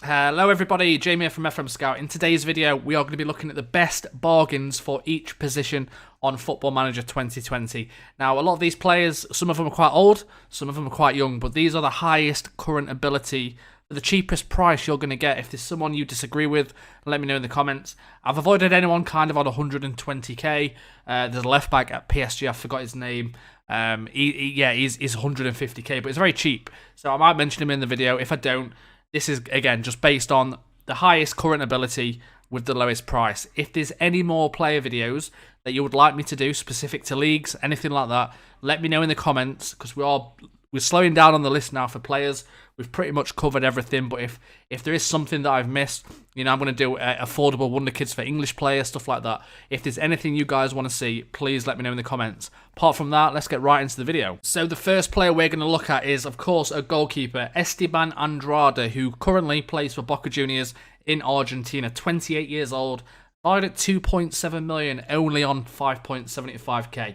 Hello everybody, Jamie here from FM Scout. In today's video, we are going to be looking at the best bargains for each position on Football Manager 2020. Now, a lot of these players, some of them are quite old, some of them are quite young, but these are the highest current ability, the cheapest price you're going to get. If there's someone you disagree with, let me know in the comments. I've avoided anyone kind of on 120k. There's a left back at PSG, I forgot his name. He's 150k, but it's very cheap. So I might mention him in the video. If I don't, this is, again, just based on the highest current ability with the lowest price. If there's any more player videos that you would like me to do specific to leagues, anything like that, let me know in the comments, because we're slowing down on the list now for players. We've pretty much covered everything, but if there is something that I've missed, I'm going to do affordable Wonder Kids for English players, stuff like that. If there's anything you guys want to see, please let me know in the comments. Apart from that, let's get right into the video. So the first player we're going to look at is, of course, a goalkeeper, Esteban and Radha, who currently plays for Boca Juniors in Argentina, 28 years old, valued at 2.7 million, only on 5.75k.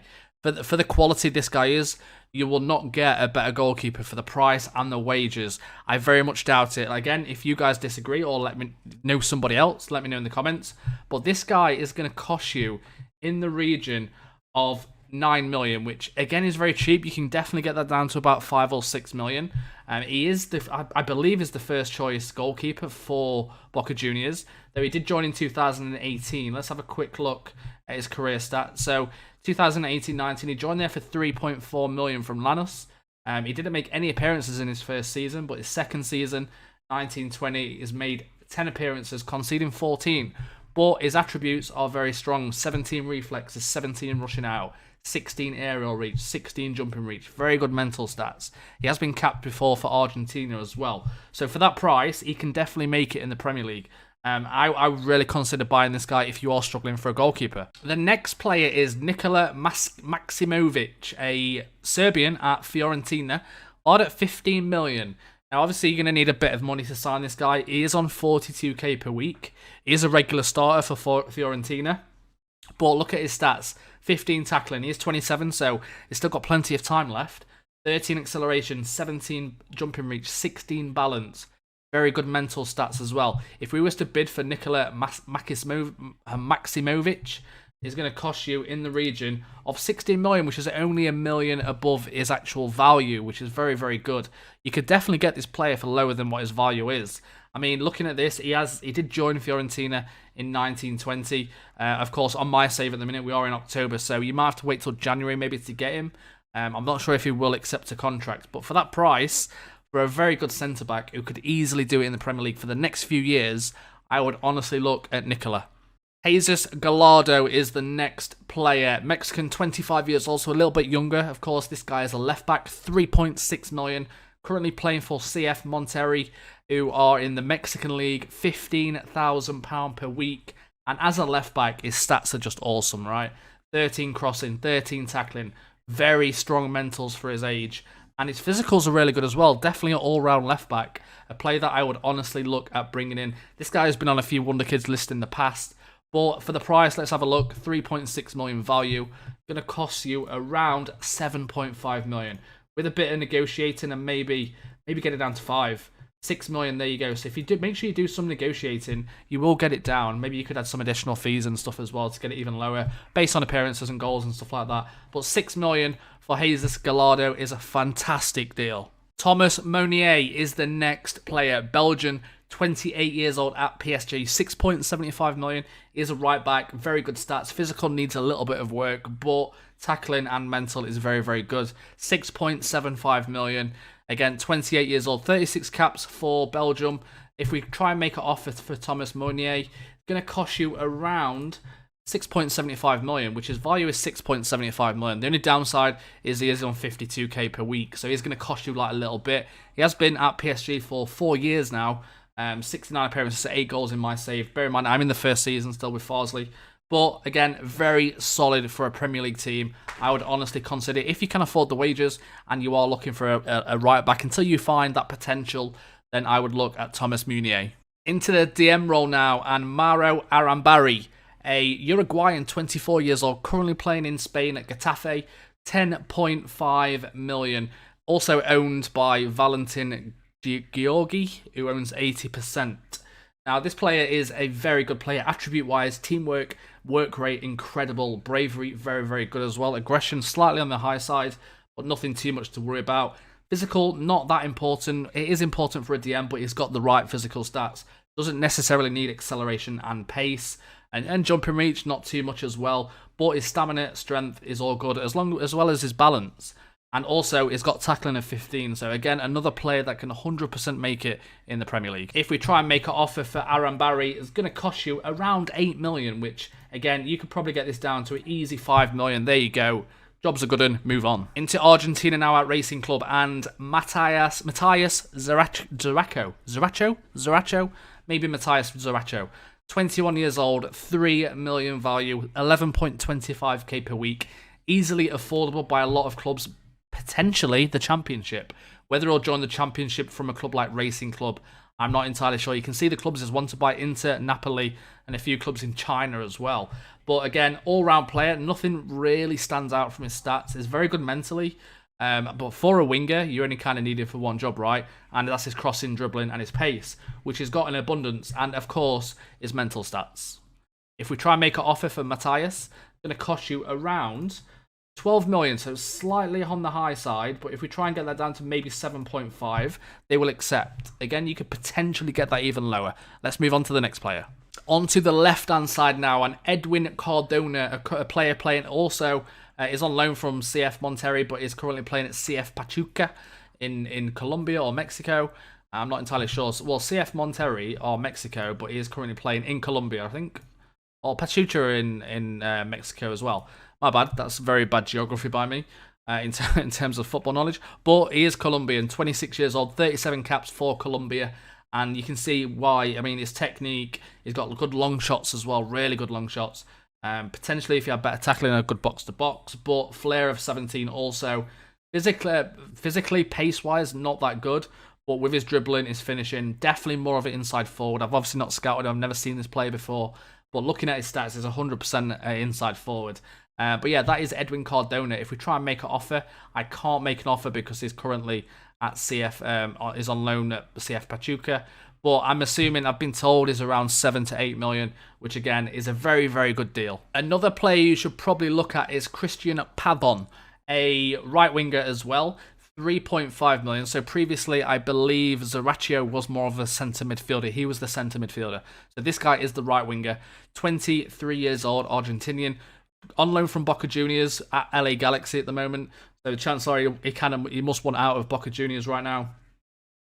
For the quality this guy is, you will not get a better goalkeeper for the price and the wages. I very much doubt it. Again, if you guys disagree or let me know somebody else, let me know in the comments. But this guy is going to cost you in the region of 9 million, which again is very cheap. You can definitely get that down to about 5 or 6 million. He is, I believe, is the first choice goalkeeper for Boca Juniors, though he did join in 2018. Let's have a quick look at his career stats. So 2018-19, he joined there for 3.4 million from Lanús. He didn't make any appearances in his first season, but his second season, 1920, has made 10 appearances, conceding 14. But his attributes are very strong. 17 reflexes, 17 rushing out, 16 aerial reach, 16 jumping reach. Very good mental stats. He has been capped before for Argentina as well. So for that price, he can definitely make it in the Premier League. I would really consider buying this guy if you are struggling for a goalkeeper. The next player is Nicola Maximovich, a Serbian at Fiorentina, odd at 15 million. Now, obviously, you're going to need a bit of money to sign this guy. He is on 42k per week. He is a regular starter for Fiorentina. But look at his stats. 15 tackling. He is 27, so he's still got plenty of time left. 13 acceleration, 17 jumping reach, 16 balance. Very good mental stats as well. If we was to bid for Nicola Maximovich, it's going to cost you in the region of 16 million, which is only a million above his actual value, which is very, very good. You could definitely get this player for lower than what his value is. I mean, looking at this, he did join Fiorentina in 1920. Of course, on my save at the minute, we are in October, so you might have to wait till January maybe to get him. I'm not sure if he will accept a contract, but for that price, for a very good centre-back who could easily do it in the Premier League for the next few years, I would honestly look at Nicola. Jesus Gallardo is the next player. Mexican, 25 years, also a little bit younger. Of course, this guy is a left-back, 3.6 million. Currently playing for CF Monterrey, who are in the Mexican League, £15,000 per week. And as a left-back, his stats are just awesome, right? 13 crossing, 13 tackling. Very strong mentals for his age. And his physicals are really good as well. Definitely an all-round left-back. A player that I would honestly look at bringing in. This guy has been on a few Wonder Kids lists in the past. But for the price, let's have a look. 3.6 million value. Going to cost you around 7.5 million. With a bit of negotiating and maybe get it down to 5. 6 million, there you go. So if you do, make sure you do some negotiating, you will get it down. Maybe you could add some additional fees and stuff as well to get it even lower, based on appearances and goals and stuff like that. But 6 million for Jesus Gallardo is a fantastic deal. Thomas Monier is the next player. Belgian, 28 years old at PSG, 6.75 million. He is a right back, very good stats. Physical needs a little bit of work, but tackling and mental is very, very good. 6.75 million. Again, 28 years old, 36 caps for Belgium. If we try and make an offer for Thomas Monier, it's going to cost you around 6.75 million, which his value is 6.75 million. The only downside is he is on 52k per week, so he's going to cost you like a little bit. He has been at PSG for 4 years now. 69 appearances, 8 goals in my save. Bear in mind, I'm in the first season still with Farsley. But again, very solid for a Premier League team. I would honestly consider, if you can afford the wages and you are looking for a right back until you find that potential, then I would look at Thomas Monier. Into the DM role now, and Mauro Arambari, a Uruguayan, 24 years old, currently playing in Spain at Getafe, 10.5 million. Also owned by Valentin Georgi, who owns 80%. Now, this player is a very good player, attribute-wise, teamwork, work rate, incredible, bravery, very, very good as well. Aggression, slightly on the high side, but nothing too much to worry about. Physical, not that important. It is important for a DM, but he's got the right physical stats. Doesn't necessarily need acceleration and pace. And jumping reach, not too much as well. But his stamina, strength is all good, as well as his balance. And also, he's got tackling of 15. So again, another player that can 100% make it in the Premier League. If we try and make an offer for Arambari, it's going to cost you around 8 million, which, again, you could probably get this down to an easy 5 million. There you go. Job's a good one. Move on. Into Argentina now at Racing Club, and Matthias Zaracho? Maybe Matthias Zaracho. 21 years old, 3 million value, 11.25k per week. Easily affordable by a lot of clubs, potentially the Championship. Whether he'll join the Championship from a club like Racing Club, I'm not entirely sure. You can see the clubs as wanted by Inter, Napoli, and a few clubs in China as well. But again, all-round player, nothing really stands out from his stats. He's very good mentally, but for a winger, you only kind of need him for one job, right? And that's his crossing, dribbling, and his pace, which he's got in abundance, and of course, his mental stats. If we try and make an offer for Matthias, it's going to cost you around 12 million, so slightly on the high side, but if we try and get that down to maybe 7.5, they will accept. Again, you could potentially get that even lower. Let's move on to the next player. On to the left-hand side now, and Edwin Cardona, a player playing also, is on loan from CF Monterrey, but is currently playing at CF Pachuca in Colombia or Mexico. I'm not entirely sure. Well, CF Monterrey or Mexico, but he is currently playing in Colombia, I think. Or Pachuca in Mexico as well. My bad, that's very bad geography by me in terms of football knowledge. But he is Colombian, 26 years old, 37 caps for Colombia. And you can see why. I mean, his technique, he's got good long shots as well, really good long shots. Potentially, if you have better tackling, a good box-to-box. But flair of 17 also. Physically, pace-wise, not that good. But with his dribbling, his finishing, definitely more of an inside forward. I've obviously not scouted him. I've never seen this player before. But looking at his stats, he's 100% inside forward. But yeah, that is Edwin Cardona. If we try and make an offer, I can't make an offer because he's currently at CF, is on loan at CF Pachuca. But I'm assuming, I've been told, is around 7 to 8 million, which again is a very, very good deal. Another player you should probably look at is Christian Pavan, a right winger as well. 3.5 million. So previously, I believe Zaracho was more of a centre midfielder. He was the centre midfielder. So this guy is the right winger. 23 years old, Argentinian. On loan from Boca Juniors at LA Galaxy at the moment. So chances are he must want out of Boca Juniors right now.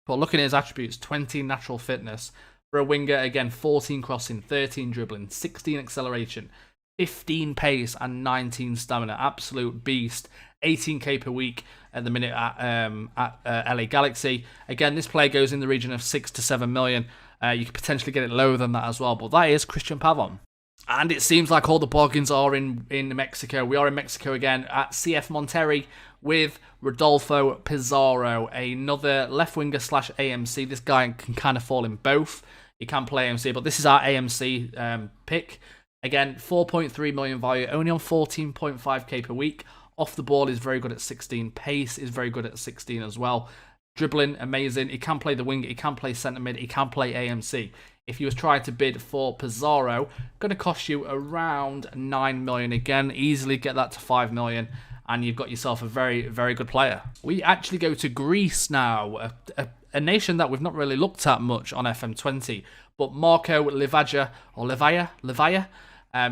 But looking at his attributes, 20 natural fitness. For a winger, again, 14 crossing, 13 dribbling, 16 acceleration, 15 pace, and 19 stamina. Absolute beast. 18k per week at the minute at LA Galaxy. Again, this player goes in the region of 6 to 7 million. You could potentially get it lower than that as well. But that is Christian Pavan. And it seems like all the bargains are in Mexico. We are in Mexico again at CF Monterrey with Rodolfo Pizarro, another left winger / AMC. This guy can kind of fall in both. He can play AMC, but this is our AMC pick. Again, 4.3 million value, only on 14.5k per week. Off the ball is very good at 16. Pace is very good at 16 as well. Dribbling, amazing. He can play the wing, he can play centre mid, he can play AMC. If you was trying to bid for Pizarro, going to cost you around 9 million. Again, easily get that to 5 million, and you've got yourself a very, very good player. We actually go to Greece now, a nation that we've not really looked at much on FM20, but Marko Livaja, or Livaya,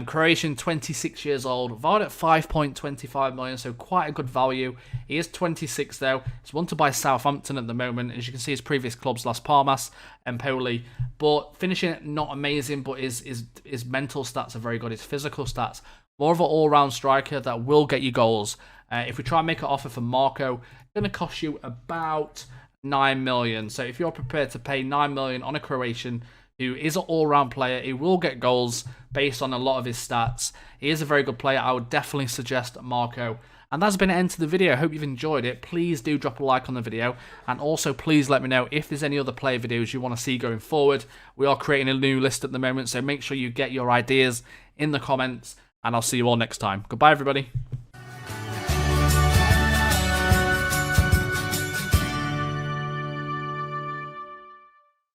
Croatian, 26 years old, valued at 5.25 million, so quite a good value. He is 26 though. He's wanted by Southampton at the moment. As you can see, his previous clubs, Las Palmas, Empoli, but finishing not amazing, but his mental stats are very good. His physical stats, more of an all-round striker that will get you goals. If we try and make an offer for Marco, it's going to cost you about 9 million. So if you're prepared to pay 9 million on a Croatian who is an all-round player, he will get goals based on a lot of his stats. He is a very good player. I would definitely suggest Marco. And that's been the end of the video. I hope you've enjoyed it. Please do drop a like on the video. And also, please let me know if there's any other player videos you want to see going forward. We are creating a new list at the moment, so make sure you get your ideas in the comments. And I'll see you all next time. Goodbye, everybody.